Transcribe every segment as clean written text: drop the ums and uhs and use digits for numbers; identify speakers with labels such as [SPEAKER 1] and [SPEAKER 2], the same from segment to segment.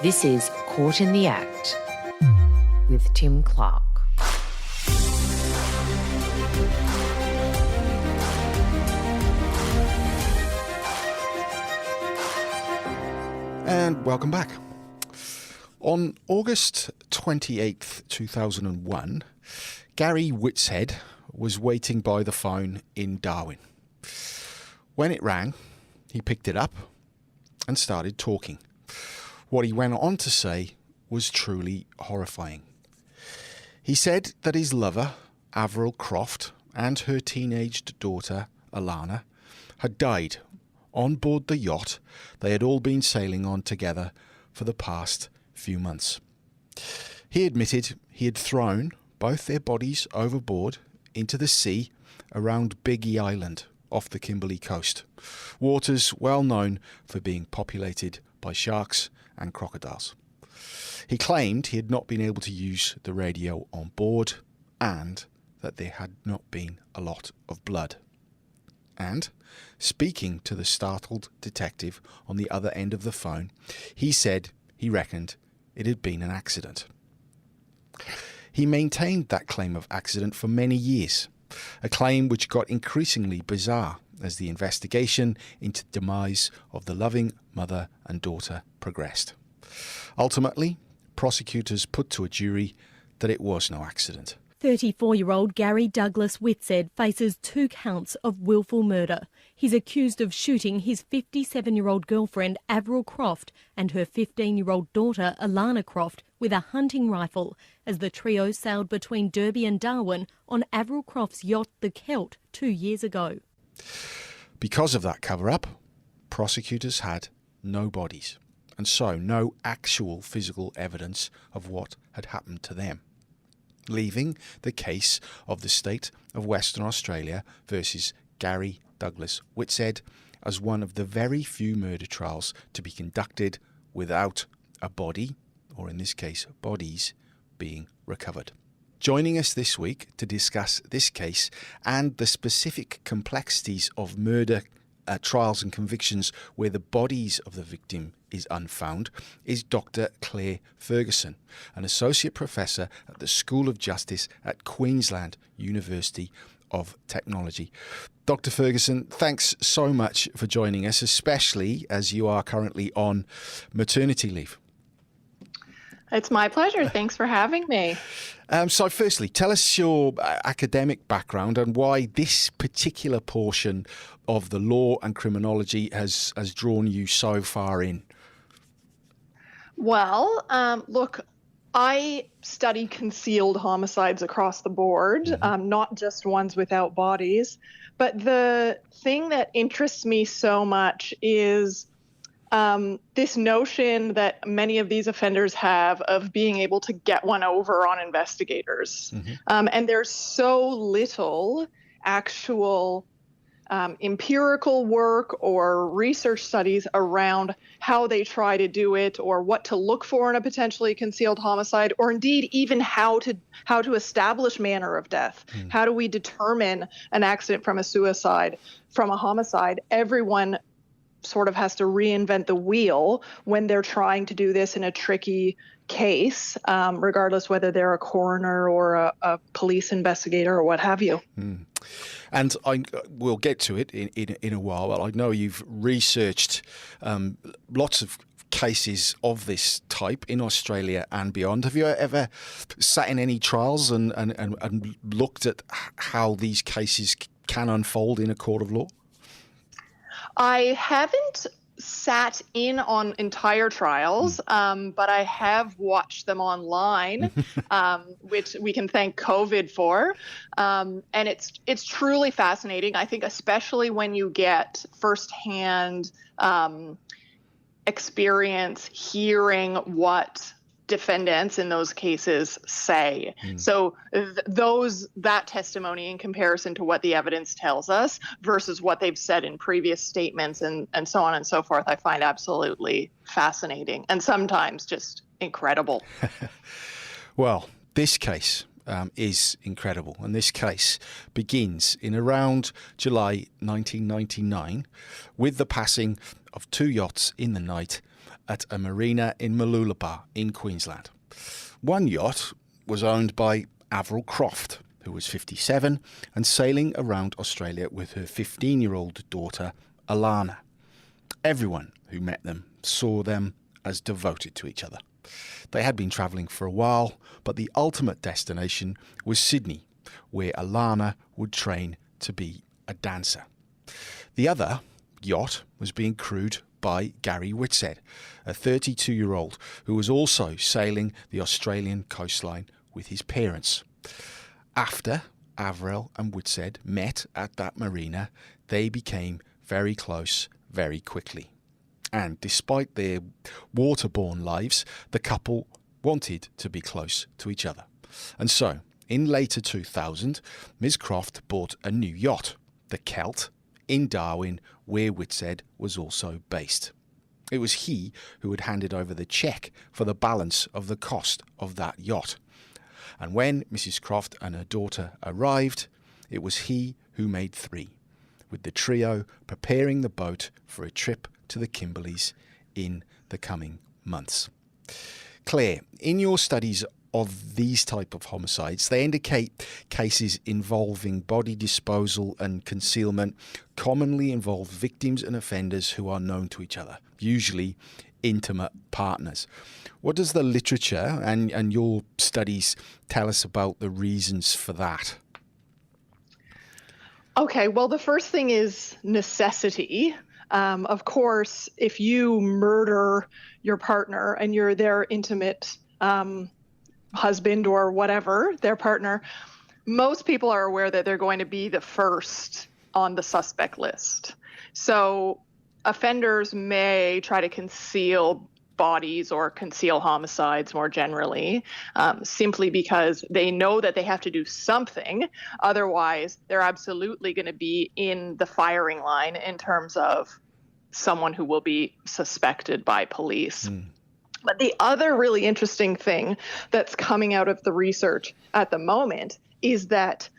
[SPEAKER 1] This is Caught in the Act with Tim Clark.
[SPEAKER 2] And welcome back. On August 28th, 2001, Gary Whitshead was waiting by the phone in Darwin. When it rang, he picked it up and started talking. What he went on to say was truly horrifying. He said that his lover, Avril Croft, and her teenaged daughter, Alana, had died on board the yacht they had all been sailing on together for the past few months. He admitted he had thrown both their bodies overboard into the sea around Biggie Island off the Kimberley coast, waters well known for being populated by sharks and crocodiles. He claimed he had not been able to use the radio on board and that there had not been a lot of blood. And, speaking to the startled detective on the other end of the phone, he said he reckoned it had been an accident. He maintained that claim of accident for many years, a claim which got increasingly bizarre as the investigation into the demise of the loving mother and daughter progressed. Ultimately, prosecutors put to a jury that it was no accident.
[SPEAKER 3] 34-year-old Gary Douglas Whitshead faces 2 counts of willful murder. He's accused of shooting his 57-year-old girlfriend Avril Croft and her 15-year-old daughter Alana Croft with a hunting rifle as the trio sailed between Derby and Darwin on Avril Croft's yacht the Celt 2 years ago.
[SPEAKER 2] Because of that cover-up, prosecutors had no bodies, and so no actual physical evidence of what had happened to them, leaving the case of the state of Western Australia versus Gary Douglas Whitshead as one of the very few murder trials to be conducted without a body, or in this case, bodies, being recovered. Joining us this week to discuss this case and the specific complexities of murder trials and convictions where the bodies of the victim is unfound is Dr. Claire Ferguson, an Associate Professor at the School of Justice at Queensland University of Technology. Dr. Ferguson, thanks so much for joining us, especially as you are currently on maternity leave.
[SPEAKER 4] It's my pleasure. Thanks for having me.
[SPEAKER 2] So firstly, tell us your academic background and why this particular portion of the law and criminology has drawn you so far in.
[SPEAKER 4] Well, look, I study concealed homicides across the board, not just ones without bodies. But the thing that interests me so much is this notion that many of these offenders have of being able to get one over on investigators. And there's so little actual empirical work or research studies around how they try to do it or what to look for in a potentially concealed homicide, or indeed even how to establish manner of death. How do we determine an accident from a suicide, from a homicide? Everyone sort of has to reinvent the wheel when they're trying to do this in a tricky case, regardless whether they're a coroner or a police investigator or what have you.
[SPEAKER 2] And we'll get to it in a while, but I know you've researched lots of cases of this type in Australia and beyond. Have you ever sat in any trials and looked at how these cases can unfold in a court of law?
[SPEAKER 4] I haven't sat in on entire trials, but I have watched them online, which we can thank COVID for. And it's truly fascinating. I think especially when you get firsthand experience hearing what defendants in those cases say. So that testimony in comparison to what the evidence tells us versus what they've said in previous statements and so on and so forth, I find absolutely fascinating and sometimes just incredible.
[SPEAKER 2] Well, this case is incredible. And this case begins in around July 1999 with the passing of 2 yachts in the night at a marina in Mooloolaba in Queensland. One yacht was owned by Avril Croft, who was 57 and sailing around Australia with her 15-year-old daughter, Alana. Everyone who met them saw them as devoted to each other. They had been travelling for a while, but the ultimate destination was Sydney, where Alana would train to be a dancer. The other yacht was being crewed by Gary Whitshead, a 32-year-old who was also sailing the Australian coastline with his parents. After Avril and Whitshead met at that marina, they became very close very quickly. And despite their waterborne lives, the couple wanted to be close to each other. And so, in later 2000, Ms. Croft bought a new yacht, the Celt, in Darwin, where Whitshead was also based. It was he who had handed over the cheque for the balance of the cost of that yacht. And when Mrs. Croft and her daughter arrived, it was he who made three, with the trio preparing the boat for a trip to the Kimberleys in the coming months. Claire, in your studies of these type of homicides, they indicate cases involving body disposal and concealment commonly involve victims and offenders who are known to each other, usually intimate partners. What does the literature and your studies tell us about the reasons for that?
[SPEAKER 4] Okay, well, the first thing is necessity. Of course, if you murder your partner and you're their intimate husband or whatever, their partner, most people are aware that they're going to be the first on the suspect list. So offenders may try to conceal bodies or conceal homicides more generally, simply because they know that they have to do something. Otherwise, they're absolutely going to be in the firing line in terms of someone who will be suspected by police. But the other really interesting thing that's coming out of the research at the moment is that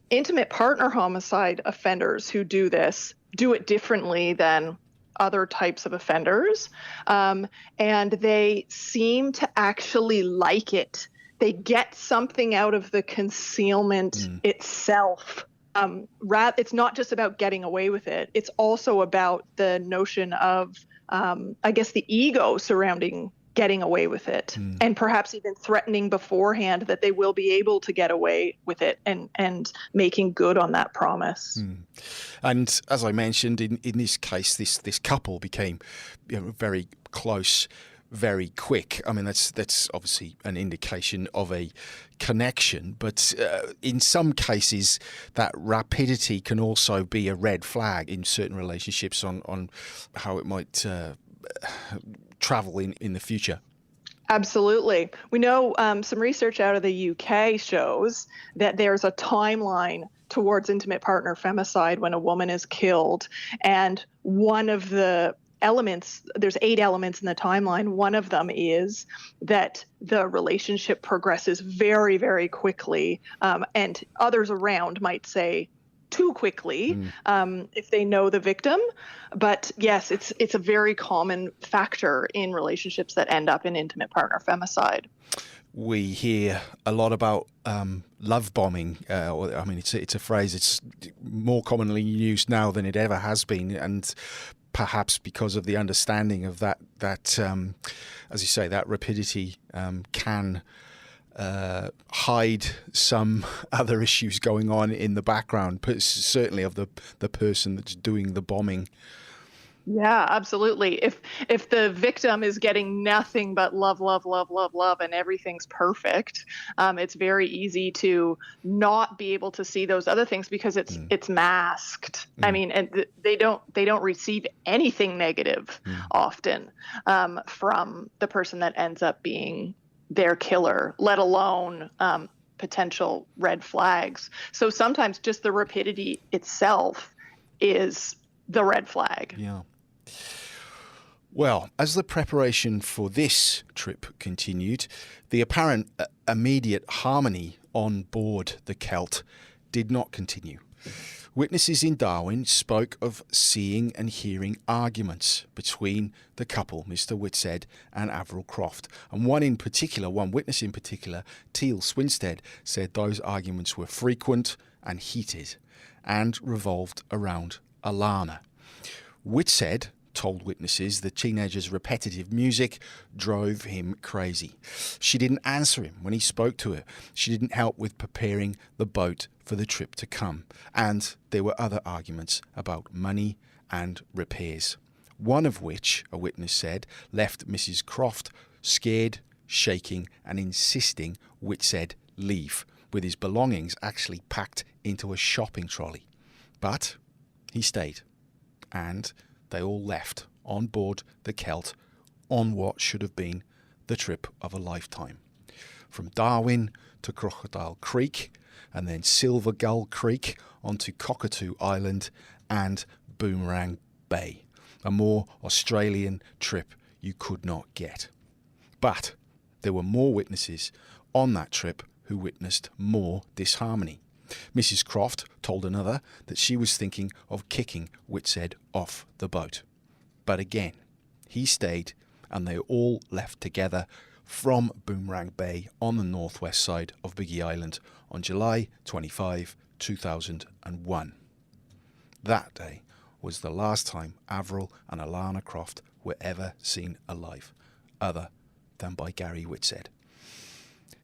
[SPEAKER 4] intimate partner homicide offenders who do this do it differently than other types of offenders. And they seem to actually like it. They get something out of the concealment itself. It's not just about getting away with it. It's also about the notion of, I guess, the ego surrounding getting away with it, and perhaps even threatening beforehand that they will be able to get away with it, and making good on that promise.
[SPEAKER 2] And as I mentioned, in this case, this couple became very close very quick. I mean, that's obviously an indication of a connection, but in some cases that rapidity can also be a red flag in certain relationships on how it might travel in the future.
[SPEAKER 4] Absolutely. We know some research out of the UK shows that there's a timeline towards intimate partner femicide when a woman is killed, and one of the elements, there's 8 elements in the timeline. One of them is that the relationship progresses very, very quickly, and others around might say too quickly if they know the victim. But yes, it's a very common factor in relationships that end up in intimate partner femicide.
[SPEAKER 2] We hear a lot about love bombing. I mean, it's a phrase that's more commonly used now than it ever has been, and perhaps because of the understanding of that as you say, that rapidity can hide some other issues going on in the background, but certainly of the person that's doing the bombing.
[SPEAKER 4] Yeah, absolutely. If the victim is getting nothing but love, love, love, love, love, and everything's perfect, it's very easy to not be able to see those other things because it's masked. I mean, and they don't receive anything negative often from the person that ends up being their killer, let alone potential red flags. So sometimes just the rapidity itself is the red flag.
[SPEAKER 2] Yeah. Well, as the preparation for this trip continued, the apparent immediate harmony on board the Celt did not continue. Witnesses in Darwin spoke of seeing and hearing arguments between the couple, Mr. Whitshead and Avril Croft. And one witness in particular, Teal Swinstead, said those arguments were frequent and heated and revolved around Alana. Whitshead told witnesses the teenager's repetitive music drove him crazy. She didn't answer him when he spoke to her. She didn't help with preparing the boat for the trip to come. And there were other arguments about money and repairs. One of which, a witness said, left Mrs. Croft scared, shaking and insisting Whitshead leave, with his belongings actually packed into a shopping trolley. But he stayed, and they all left on board the Celt on what should have been the trip of a lifetime. From Darwin to Crocodile Creek, and then Silver Gull Creek onto Cockatoo Island and Boomerang Bay. A more Australian trip you could not get. But there were more witnesses on that trip who witnessed more disharmony. Mrs. Croft told another that she was thinking of kicking Whitshead off the boat. But again, he stayed and they all left together from Boomerang Bay on the northwest side of Biggie Island on July 25, 2001. That day was the last time Avril and Alana Croft were ever seen alive, other than by Gary Whitshead.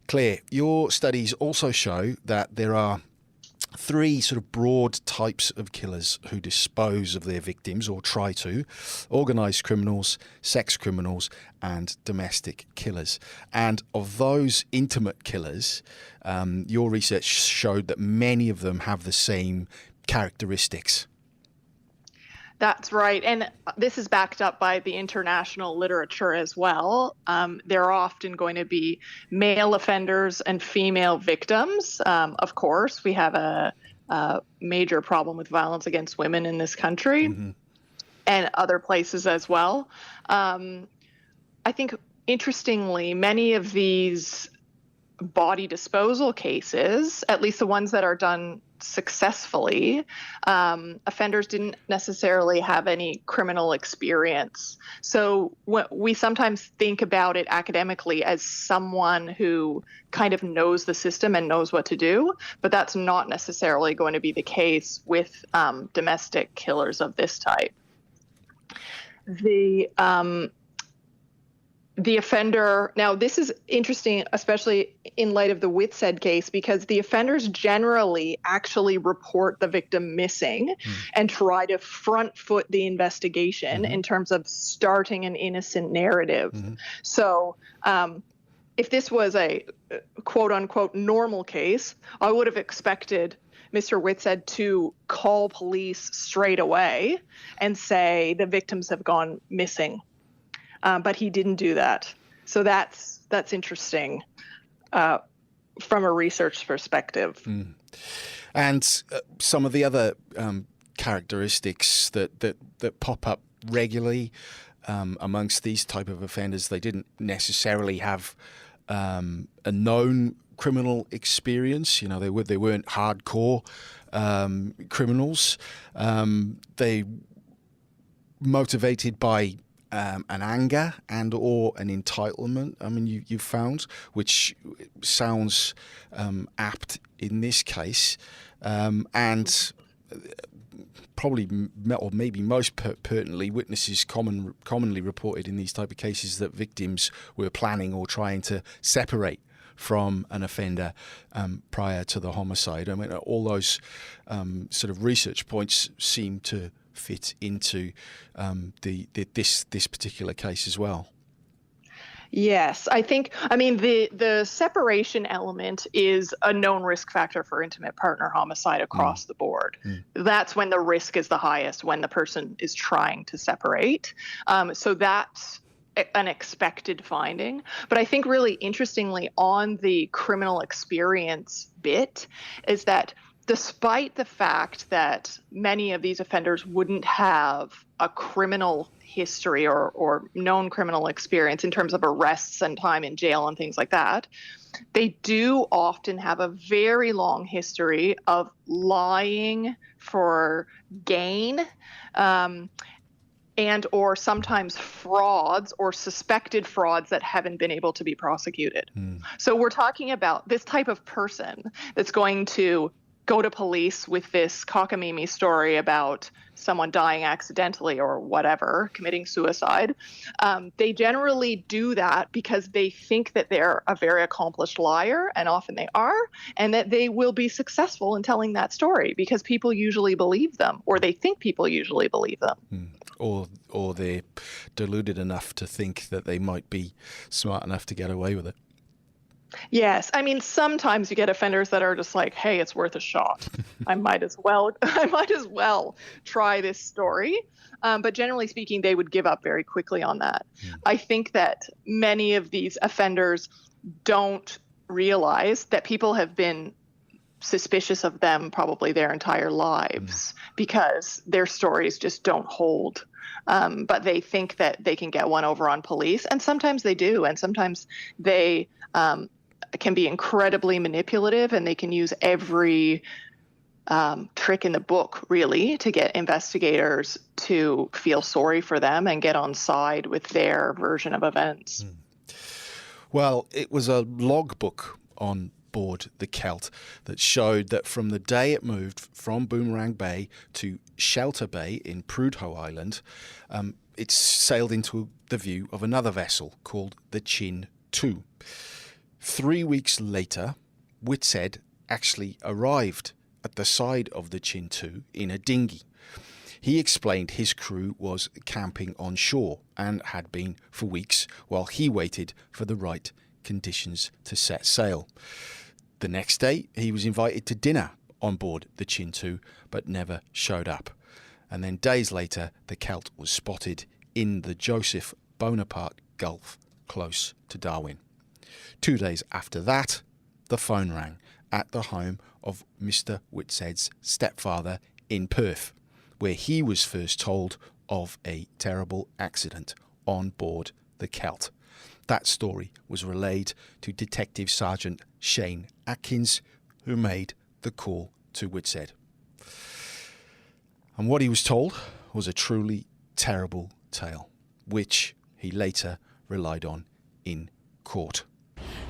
[SPEAKER 2] Claire, your studies also show that there are three sort of broad types of killers who dispose of their victims, or try to: organised criminals, sex criminals and domestic killers. And of those intimate killers, your research showed that many of them have the same characteristics.
[SPEAKER 4] That's right. And this is backed up by the international literature as well. There are often going to be male offenders and female victims. Of course, we have a major problem with violence against women in this country and other places as well. I think, interestingly, many of these body disposal cases, at least the ones that are done successfully, offenders didn't necessarily have any criminal experience. So we sometimes think about it academically as someone who kind of knows the system and knows what to do, but that's not necessarily going to be the case with domestic killers of this type. The offender, now this is interesting, especially in light of the Whitshead case, because the offenders generally actually report the victim missing and try to front foot the investigation in terms of starting an innocent narrative. So if this was a quote unquote normal case, I would have expected Mr. Whitshead to call police straight away and say the victims have gone missing. But he didn't do that. So that's interesting from a research perspective.
[SPEAKER 2] And some of the other characteristics that pop up regularly amongst these type of offenders, they didn't necessarily have a known criminal experience. You know, they weren't hardcore criminals. They motivated by an anger and or an entitlement, I mean, you found, which sounds apt in this case, and probably, or maybe most pertinently, witnesses commonly reported in these type of cases that victims were planning or trying to separate from an offender prior to the homicide. I mean, all those sort of research points seem to fit into this particular case as well.
[SPEAKER 4] Yes, I mean, the separation element is a known risk factor for intimate partner homicide across the board. That's when the risk is the highest, when the person is trying to separate. So that's an expected finding. But I think really interestingly on the criminal experience bit is that despite the fact that many of these offenders wouldn't have a criminal history or known criminal experience in terms of arrests and time in jail and things like that, they do often have a very long history of lying for gain, and or sometimes frauds or suspected frauds that haven't been able to be prosecuted. So we're talking about this type of person that's going to go to police with this cockamamie story about someone dying accidentally or whatever, committing suicide. They generally do that because they think that they're a very accomplished liar, and often they are, and that they will be successful in telling that story because people usually believe them, or they think people usually believe them.
[SPEAKER 2] Or they're deluded enough to think that they might be smart enough to get away with it.
[SPEAKER 4] Yes. I mean, sometimes you get offenders that are just like, hey, it's worth a shot. I might as well try this story. But generally speaking, they would give up very quickly on that. I think that many of these offenders don't realize that people have been suspicious of them probably their entire lives because their stories just don't hold. But they think that they can get one over on police, and sometimes they do, and sometimes they can be incredibly manipulative, and they can use every trick in the book, really, to get investigators to feel sorry for them and get on side with their version of events.
[SPEAKER 2] Well, it was a logbook on board the Celt that showed that from the day it moved from Boomerang Bay to Shelter Bay in Prudhoe Island, it sailed into the view of another vessel called the Chin 2. 3 weeks later, Whitshead actually arrived at the side of the Chin 2 in a dinghy. He explained his crew was camping on shore and had been for weeks while he waited for the right conditions to set sail. The next day, he was invited to dinner on board the Chin 2, but never showed up. And then days later, the Celt was spotted in the Joseph Bonaparte Gulf close to Darwin. 2 days after that, the phone rang at the home of Mr. Whitshead's stepfather in Perth, where he was first told of a terrible accident on board the Celt. That story was relayed to Detective Sergeant Shane Atkins, who made the call to Whitshead. And what he was told was a truly terrible tale, which he later relied on in court.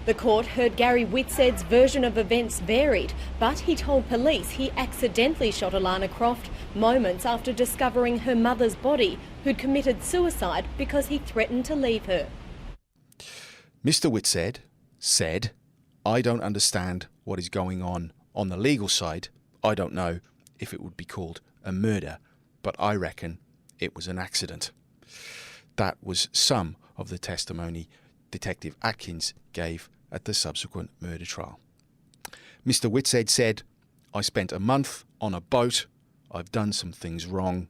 [SPEAKER 3] The court heard Gary Whitshead's version of events varied, but he told police he accidentally shot Alana Croft moments after discovering her mother's body, who'd committed suicide because he threatened to leave her.
[SPEAKER 2] Mr. Whitshead said, "I don't understand what is going on the legal side. I don't know if it would be called a murder, but I reckon it was an accident." That was some of the testimony Detective Atkins gave at the subsequent murder trial. Mr. Whitshead said, "I spent a month on a boat. I've done some things wrong.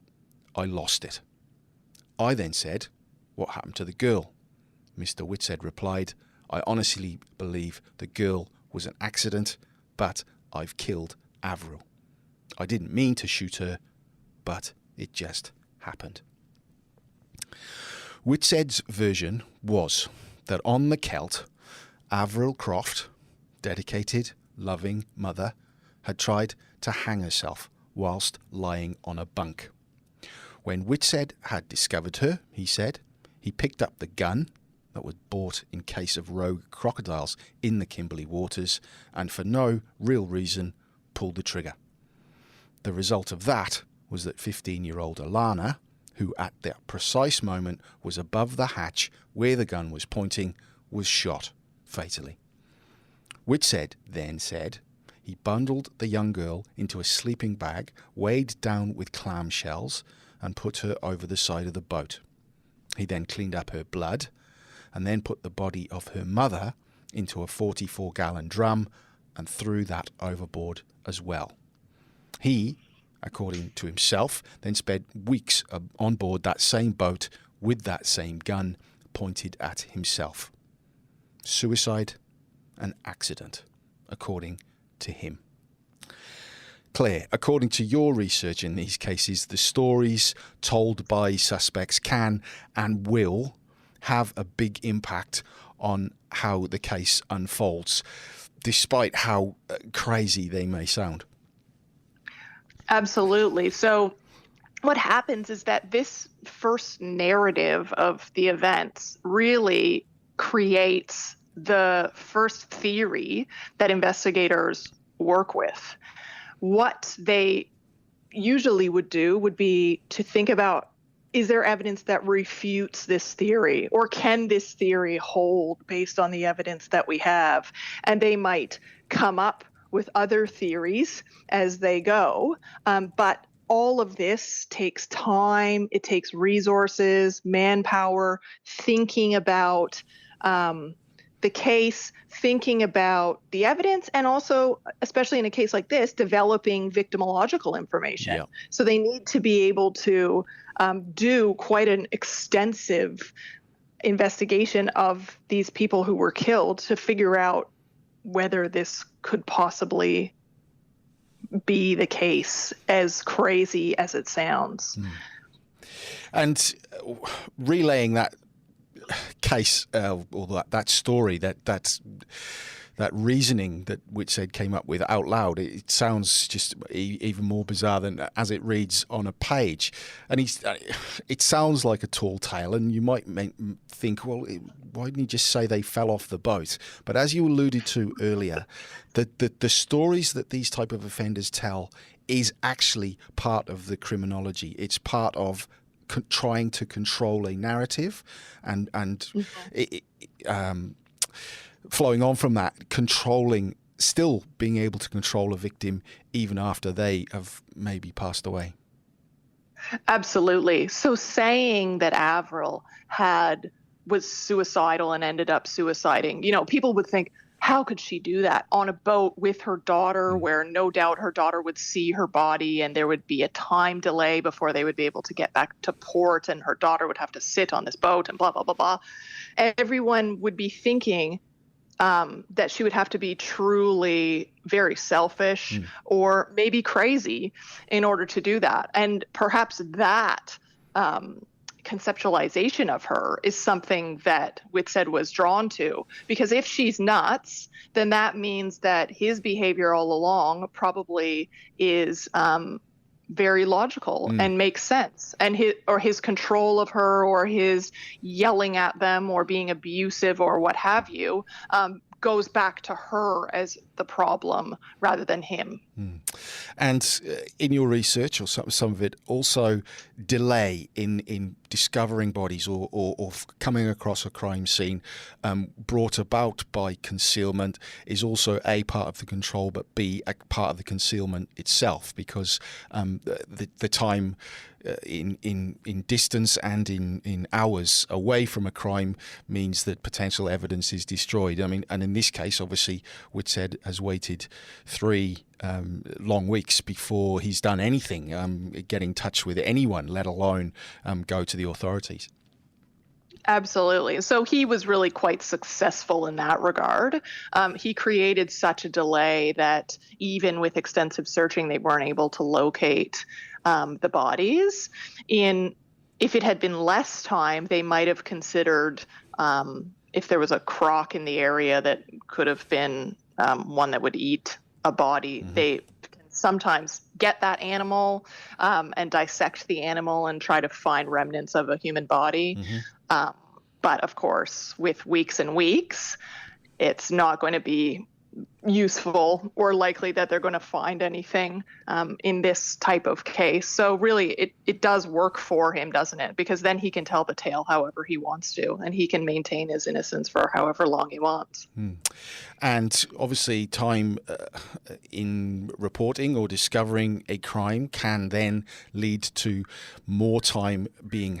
[SPEAKER 2] I lost it." I then said, "What happened to the girl?" Mr. Whitshead replied, "I honestly believe the girl was an accident, but I've killed Avril. I didn't mean to shoot her, but it just happened." Whitshead's version was that on the Celt, Avril Croft, dedicated, loving mother, had tried to hang herself whilst lying on a bunk. When Whitshead had discovered her, he said, he picked up the gun that was bought in case of rogue crocodiles in the Kimberley waters and for no real reason pulled the trigger. The result of that was that 15-year-old Alana, who at that precise moment was above the hatch where the gun was pointing, was shot fatally. Whitshead then said he bundled the young girl into a sleeping bag weighed down with clamshells and put her over the side of the boat. He then cleaned up her blood and then put the body of her mother into a 44-gallon drum and threw that overboard as well. He, according to himself, then spent weeks on board that same boat with that same gun pointed at himself. Suicide, an accident, according to him. Claire, according to your research in these cases, the stories told by suspects can and will have a big impact on how the case unfolds, despite how crazy they may sound.
[SPEAKER 4] Absolutely. So what happens is that this first narrative of the events really creates the first theory that investigators work with. What they usually would do would be to think about, is there evidence that refutes this theory, or can this theory hold based on the evidence that we have? And they might come up with other theories as they go. But all of this takes time, it takes resources, manpower, thinking about the case, thinking about the evidence, and also, especially in a case like this, developing victimological information.
[SPEAKER 2] Yeah.
[SPEAKER 4] So they need to be able to do quite an extensive investigation of these people who were killed to figure out whether this could possibly be the case, as crazy as it sounds.
[SPEAKER 2] And relaying that case, or that story, that reasoning that Whitshed came up with out loud, it sounds just even more bizarre than as it reads on a page. And it sounds like a tall tale, and you might think, well, why didn't he just say they fell off the boat? But as you alluded to earlier, the stories that these type of offenders tell is actually part of the criminology. It's part of trying to control a narrative, and flowing on from that, still being able to control a victim even after they have maybe passed away.
[SPEAKER 4] Absolutely. So saying that Avril was suicidal and ended up suiciding, people would think, how could she do that on a boat with her daughter, where no doubt her daughter would see her body and there would be a time delay before they would be able to get back to port, and her daughter would have to sit on this boat and blah, blah, blah, blah. Everyone would be thinking that she would have to be truly very selfish or maybe crazy in order to do that. And perhaps that conceptualization of her is something that Whitshed was drawn to, because if she's nuts, then that means that his behavior all along probably is very logical and makes sense. And his control of her, or his yelling at them, or being abusive, or what have you, goes back to her as the problem rather than him.
[SPEAKER 2] And in your research, or some of it, also delay in discovering bodies or coming across a crime scene brought about by concealment is also A, part of the control, but B, a part of the concealment itself, because the time in distance and in hours away from a crime means that potential evidence is destroyed. I mean, and in this case, obviously, Whitshed has waited 3 long weeks before he's done anything, get in touch with anyone, let alone go to the authorities.
[SPEAKER 4] Absolutely. So he was really quite successful in that regard. He created such a delay that even with extensive searching, they weren't able to locate the bodies. If it had been less time, they might have considered if there was a croc in the area that could have been one that would eat a body. They can sometimes get that animal and dissect the animal and try to find remnants of a human body. But of course, with weeks and weeks, it's not going to be useful or likely that they're going to find anything in this type of case. So really, it does work for him, doesn't it? Because then he can tell the tale however he wants to, and he can maintain his innocence for however long he wants.
[SPEAKER 2] And obviously, time in reporting or discovering a crime can then lead to more time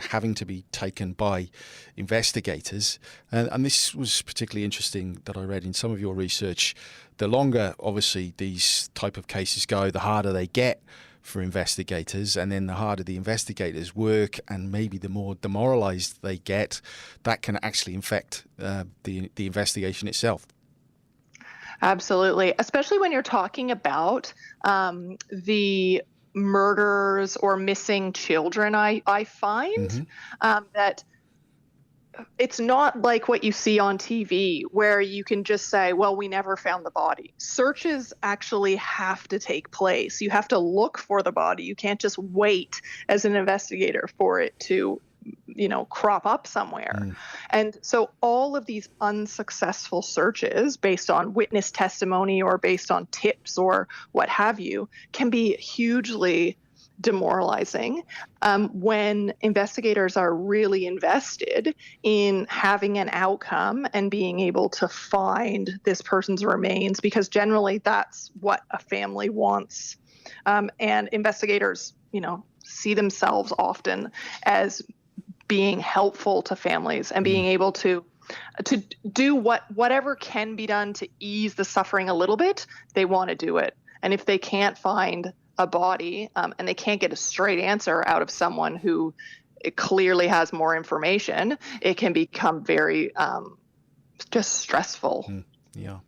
[SPEAKER 2] having to be taken by investigators. And this was particularly interesting that I read in some of your research. The longer, obviously, these type of cases go, the harder they get for investigators, and then the harder the investigators work, and maybe the more demoralized they get, that can actually infect the investigation itself.
[SPEAKER 4] Absolutely, especially when you're talking about the murders or missing children. I find that it's not like what you see on TV where you can just say, well, we never found the body. Searches actually have to take place. You have to look for the body. You can't just wait as an investigator for it to, crop up somewhere. And so all of these unsuccessful searches based on witness testimony or based on tips or what have you can be hugely demoralizing when investigators are really invested in having an outcome and being able to find this person's remains, because generally that's what a family wants. And investigators, see themselves often as being helpful to families and being able to do whatever can be done to ease the suffering a little bit. They want to do it. And if they can't find a body and they can't get a straight answer out of someone who clearly has more information, it can become very just stressful.
[SPEAKER 2] Yeah.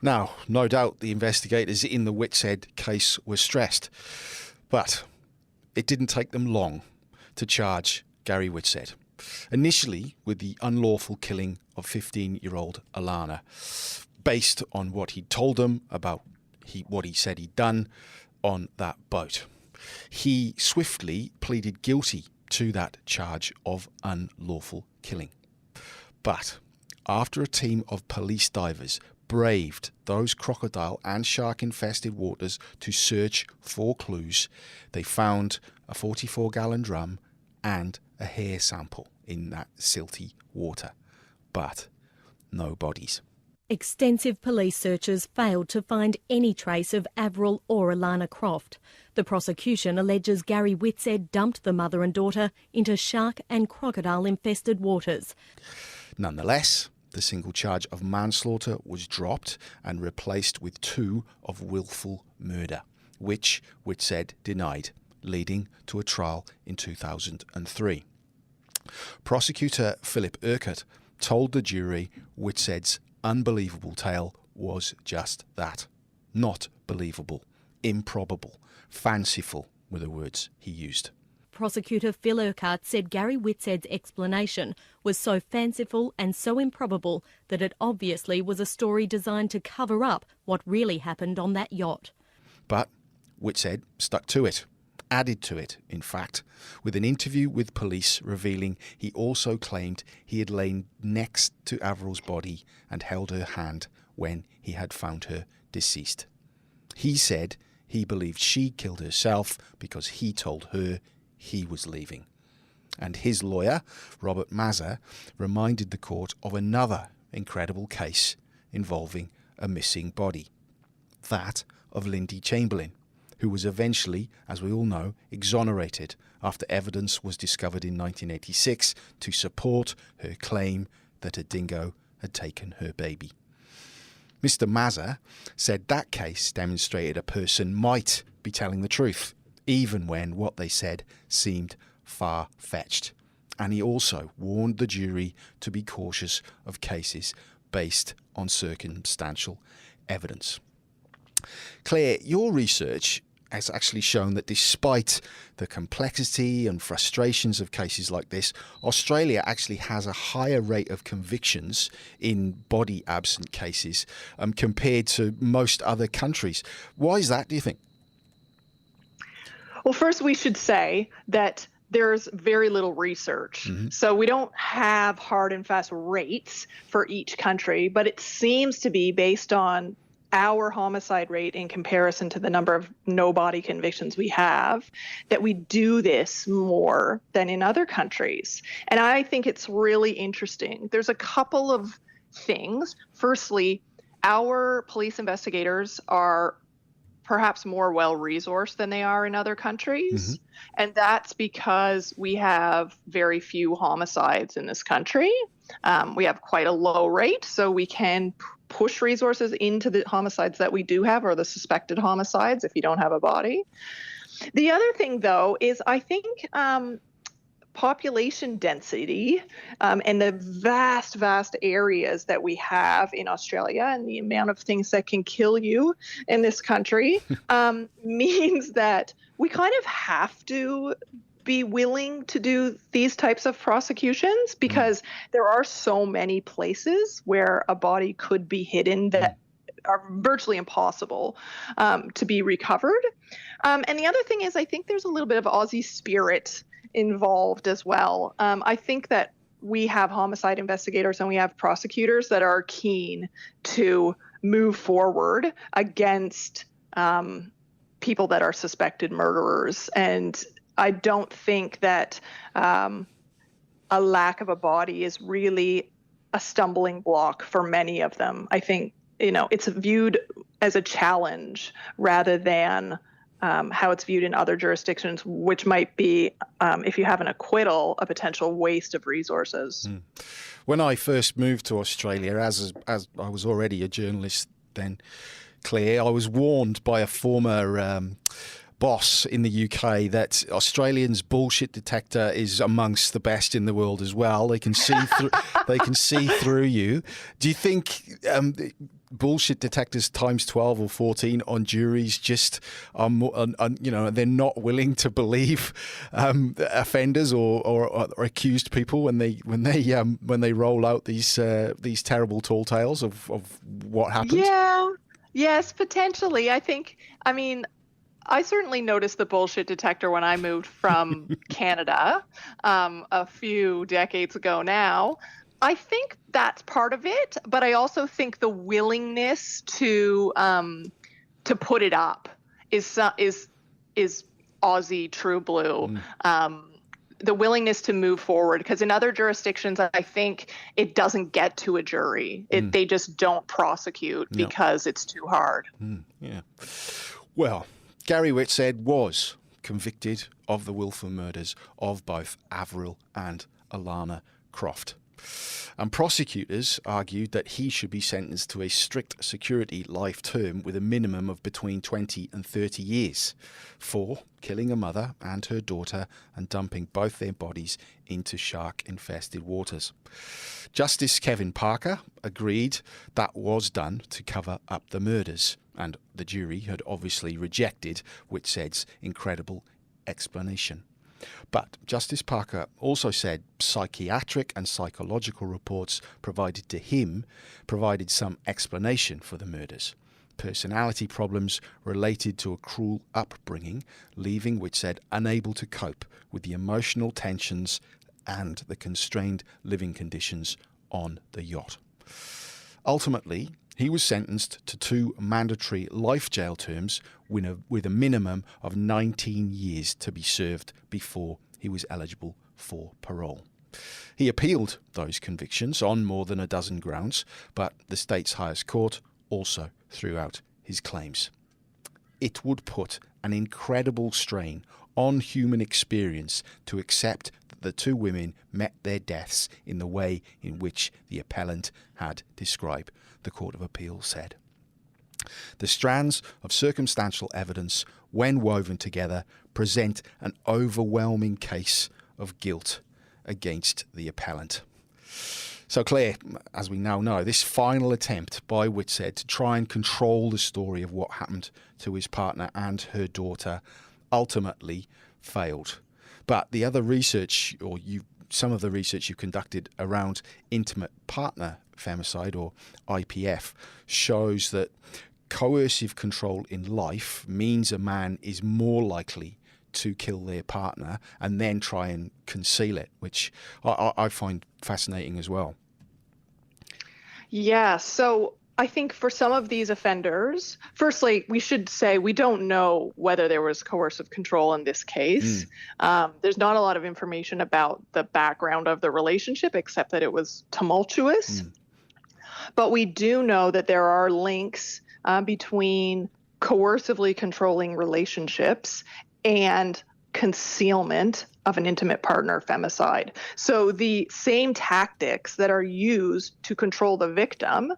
[SPEAKER 2] Now, no doubt the investigators in the Whitshead case were stressed, but it didn't take them long to charge Gary Whitshead. Initially with the unlawful killing of 15-year-old Alana, based on what he'd told them about what he said he'd done on that boat. He swiftly pleaded guilty to that charge of unlawful killing. But after a team of police divers braved those crocodile and shark-infested waters to search for clues, they found a 44-gallon drum and a hair sample in that silty water. But no bodies.
[SPEAKER 3] Extensive police searches failed to find any trace of Avril or Alana Croft. The prosecution alleges Gary Whitshead dumped the mother and daughter into shark and crocodile-infested waters.
[SPEAKER 2] Nonetheless, the single charge of manslaughter was dropped and replaced with 2 of willful murder, which Whitshead denied, leading to a trial in 2003. Prosecutor Philip Urquhart told the jury Whitshead's unbelievable tale was just that. Not believable, improbable, fanciful were the words he used.
[SPEAKER 3] Prosecutor Phil Urquhart said Gary Whitshead's explanation was so fanciful and so improbable that it obviously was a story designed to cover up what really happened on that yacht.
[SPEAKER 2] But Whitshead stuck to it. Added to it, in fact, with an interview with police revealing he also claimed he had lain next to Avril's body and held her hand when he had found her deceased. He said he believed she killed herself because he told her he was leaving. And his lawyer, Robert Mazza, reminded the court of another incredible case involving a missing body, that of Lindy Chamberlain, who was eventually, as we all know, exonerated after evidence was discovered in 1986 to support her claim that a dingo had taken her baby. Mr. Mazza said that case demonstrated a person might be telling the truth, even when what they said seemed far-fetched. And he also warned the jury to be cautious of cases based on circumstantial evidence. Claire, your research has actually shown that despite the complexity and frustrations of cases like this, Australia actually has a higher rate of convictions in body absent cases compared to most other countries. Why is that, do you think?
[SPEAKER 4] Well, first we should say that there's very little research. So we don't have hard and fast rates for each country, but it seems to be based on our homicide rate in comparison to the number of no body convictions we have, that we do this more than in other countries. And I think it's really interesting. There's a couple of things. Firstly, our police investigators are perhaps more well-resourced than they are in other countries. And that's because we have very few homicides in this country. We have quite a low rate, so we can push resources into the homicides that we do have, or the suspected homicides, if you don't have a body. The other thing, though, is I think population density and the vast areas that we have in Australia and the amount of things that can kill you in this country means that we kind of have to be willing to do these types of prosecutions because there are so many places where a body could be hidden that are virtually impossible to be recovered. And the other thing is, I think there's a little bit of Aussie spirit involved as well. I think that we have homicide investigators and we have prosecutors that are keen to move forward against people that are suspected murderers. And I don't think that a lack of a body is really a stumbling block for many of them. I think, it's viewed as a challenge rather than how it's viewed in other jurisdictions, which might be, if you have an acquittal, a potential waste of resources.
[SPEAKER 2] When I first moved to Australia, as I was already a journalist then, Claire, I was warned by a former boss in the UK that Australians' bullshit detector is amongst the best in the world as well. They can see through. They can see through you. Do you think bullshit detectors times 12 or 14 on juries just are more, they're not willing to believe offenders or accused people when they roll out these terrible tall tales of what happened?
[SPEAKER 4] Yeah. Yes, potentially. I certainly noticed the bullshit detector when I moved from Canada a few decades ago now. I think that's part of it, but I also think the willingness to put it up is Aussie true blue. The willingness to move forward, because in other jurisdictions, I think it doesn't get to a jury. They just don't prosecute because it's too hard.
[SPEAKER 2] Yeah. Well, Gary Whitshead was convicted of the willful murders of both Avril and Alana Croft. And prosecutors argued that he should be sentenced to a strict security life term with a minimum of between 20 and 30 years for killing a mother and her daughter and dumping both their bodies into shark-infested waters. Justice Kevin Parker agreed that was done to cover up the murders, and the jury had obviously rejected Whitshead's incredible explanation. But Justice Parker also said psychiatric and psychological reports provided to him provided some explanation for the murders. Personality problems related to a cruel upbringing, leaving Whitshead unable to cope with the emotional tensions and the constrained living conditions on the yacht. Ultimately, he was sentenced to 2 mandatory life jail terms with a minimum of 19 years to be served before he was eligible for parole. He appealed those convictions on more than a dozen grounds, but the state's highest court also threw out his claims. It would put an incredible strain on human experience to accept that the 2 women met their deaths in the way in which the appellant had described, the Court of Appeal said. The strands of circumstantial evidence, when woven together, present an overwhelming case of guilt against the appellant. So, Claire, as we now know, this final attempt by Whitshead to try and control the story of what happened to his partner and her daughter ultimately failed. But the other research, some of the research you conducted around intimate partner femicide, or IPF, shows that coercive control in life means a man is more likely to kill their partner and then try and conceal it, which I find fascinating as well.
[SPEAKER 4] Yeah, so I think for some of these offenders, firstly, we should say we don't know whether there was coercive control in this case. There's not a lot of information about the background of the relationship, except that it was tumultuous. But we do know that there are links between coercively controlling relationships and concealment of an intimate partner femicide. So the same tactics that are used to control the victim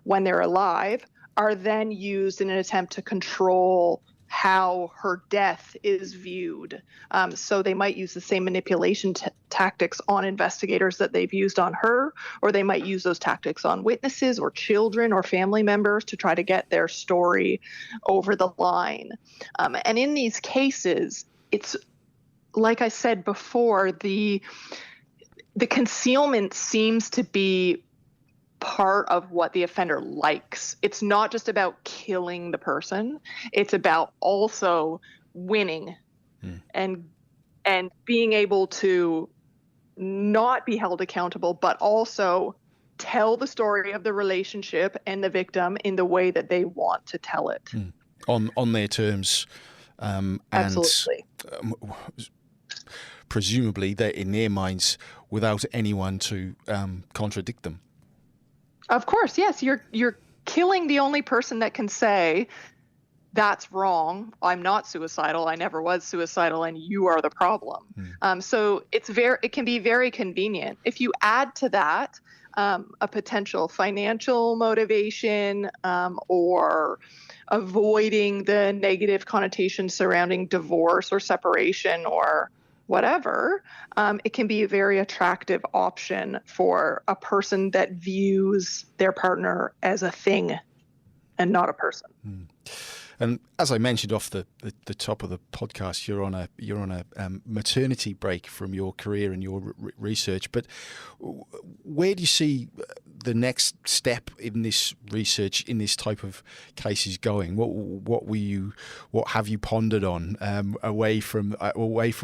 [SPEAKER 4] when they're alive are then used in an attempt to control how her death is viewed. So they might use the same manipulation tactics on investigators that they've used on her, or they might use those tactics on witnesses or children or family members to try to get their story over the line. And in these cases, it's like I said before, the concealment seems to be part of what the offender likes. It's not just about killing the person. It's about also winning and being able to not be held accountable, but also tell the story of the relationship and the victim in the way that they want to tell it.
[SPEAKER 2] On their terms.
[SPEAKER 4] Absolutely.
[SPEAKER 2] And presumably they're in their minds without anyone to contradict them.
[SPEAKER 4] Of course, yes. You're killing the only person that can say, that's wrong, I'm not suicidal, I never was suicidal, and you are the problem. So it can be very convenient. If you add to that a potential financial motivation or avoiding the negative connotation surrounding divorce or separation or whatever, it can be a very attractive option for a person that views their partner as a thing and not a person.
[SPEAKER 2] And as I mentioned off the top of the podcast, you're on a maternity break from your career and your research. But where do you see the next step in this research in this type of cases going? What have you pondered on away from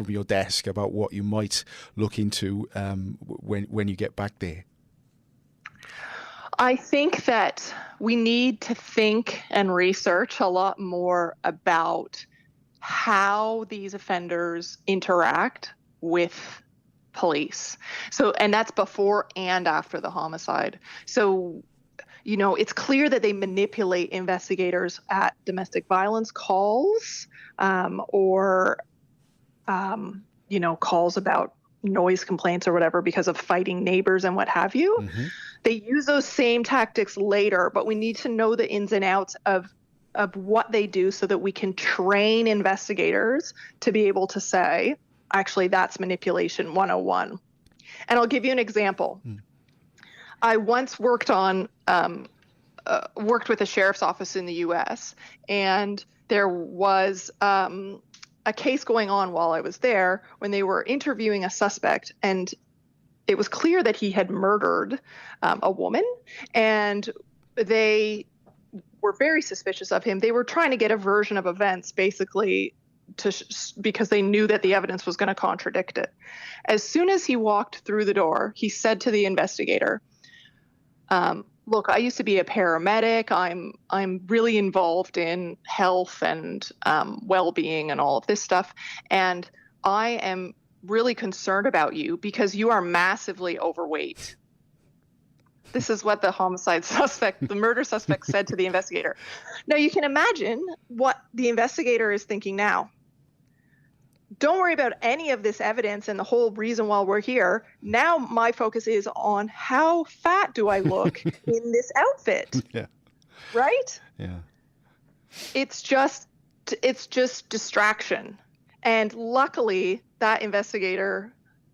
[SPEAKER 2] your desk about what you might look into when you get back there?
[SPEAKER 4] I think that we need to think and research a lot more about how these offenders interact with police. And that's before and after the homicide. So, it's clear that they manipulate investigators at domestic violence calls or calls about noise complaints or whatever because of fighting neighbors and what have you. Mm-hmm. They use those same tactics later, but we need to know the ins and outs of what they do so that we can train investigators to be able to say, actually, that's manipulation 101. And I'll give you an example. I once worked with a sheriff's office in the U.S., and there was a case going on while I was there when they were interviewing a suspect, and it was clear that he had murdered a woman, and they were very suspicious of him. They were trying to get a version of events, basically, because they knew that the evidence was going to contradict it. As soon as he walked through the door, he said to the investigator, look, I used to be a paramedic. I'm really involved in health and well-being and all of this stuff. And I am really concerned about you because you are massively overweight. This is what the murder suspect said to the investigator. Now you can imagine what the investigator is thinking now. Don't worry about any of this evidence and the whole reason why we're here. Now my focus is on how fat do I look in this outfit?
[SPEAKER 2] Yeah.
[SPEAKER 4] Right?
[SPEAKER 2] Yeah.
[SPEAKER 4] It's just distraction. And luckily that investigator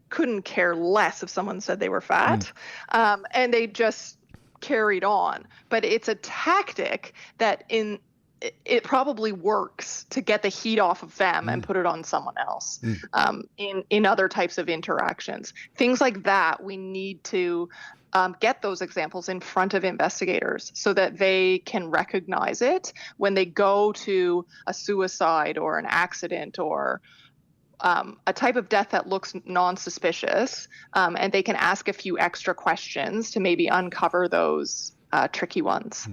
[SPEAKER 4] couldn't care less if someone said they were fat. And they just carried on. But it's a tactic that it probably works to get the heat off of them and put it on someone else in other types of interactions. Things like that, we need to get those examples in front of investigators so that they can recognize it when they go to a suicide or an accident or a type of death that looks non-suspicious, and they can ask a few extra questions to maybe uncover those tricky ones.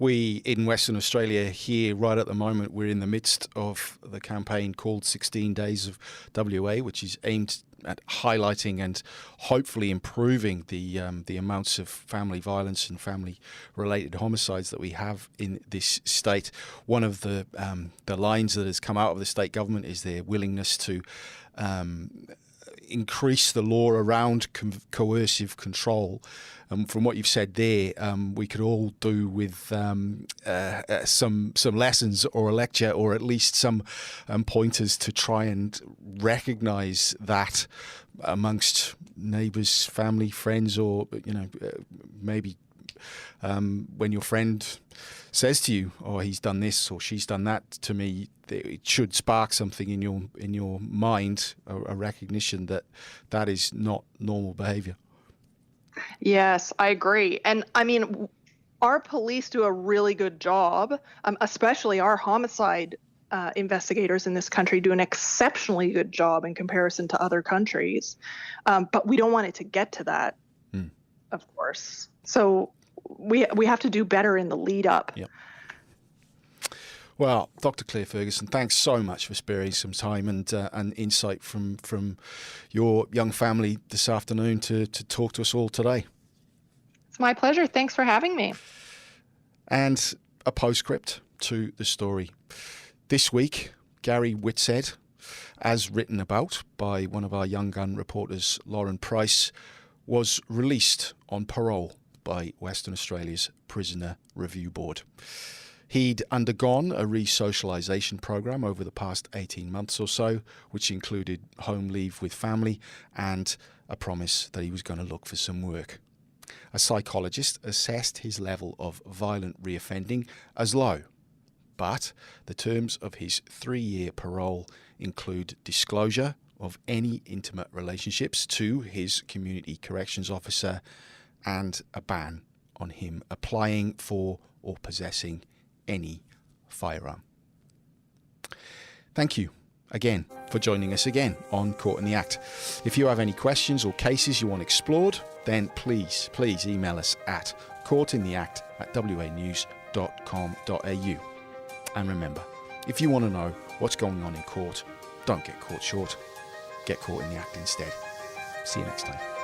[SPEAKER 2] We in Western Australia here right at the moment, we're in the midst of the campaign called 16 Days of WA, which is aimed at highlighting and hopefully improving the amounts of family violence and family-related homicides that we have in this state. One of the lines that has come out of the state government is their willingness to increase the law around coercive control. From what you've said there, we could all do with some lessons or a lecture, or at least some pointers to try and recognise that amongst neighbours, family, friends, or maybe when your friend says to you, "Oh, he's done this or she's done that to me," it should spark something in your mind, a recognition that is not normal behaviour.
[SPEAKER 4] Yes, I agree. And I mean, our police do a really good job, especially our homicide investigators in this country do an exceptionally good job in comparison to other countries. But we don't want it to get to that, of course. So we have to do better in the lead up.
[SPEAKER 2] Yep. Well, Dr. Claire Ferguson, thanks so much for sparing some time and insight from your young family this afternoon to talk to us all today.
[SPEAKER 4] It's my pleasure. Thanks for having me.
[SPEAKER 2] And a postscript to the story. This week, Gary Whitshead, as written about by one of our Young Gun reporters, Lauren Price, was released on parole by Western Australia's Prisoner Review Board. He'd undergone a re-socialisation program over the past 18 months or so, which included home leave with family and a promise that he was going to look for some work. A psychologist assessed his level of violent reoffending as low, but the terms of his 3-year parole include disclosure of any intimate relationships to his community corrections officer and a ban on him applying for or possessing any firearm. Thank you again for joining us again on Caught in the Act. If you have any questions or cases you want explored, then please email us at caughtintheact@wanews.com.au. And remember, if you want to know what's going on in court, don't get caught short. Get caught in the act instead. See you next time.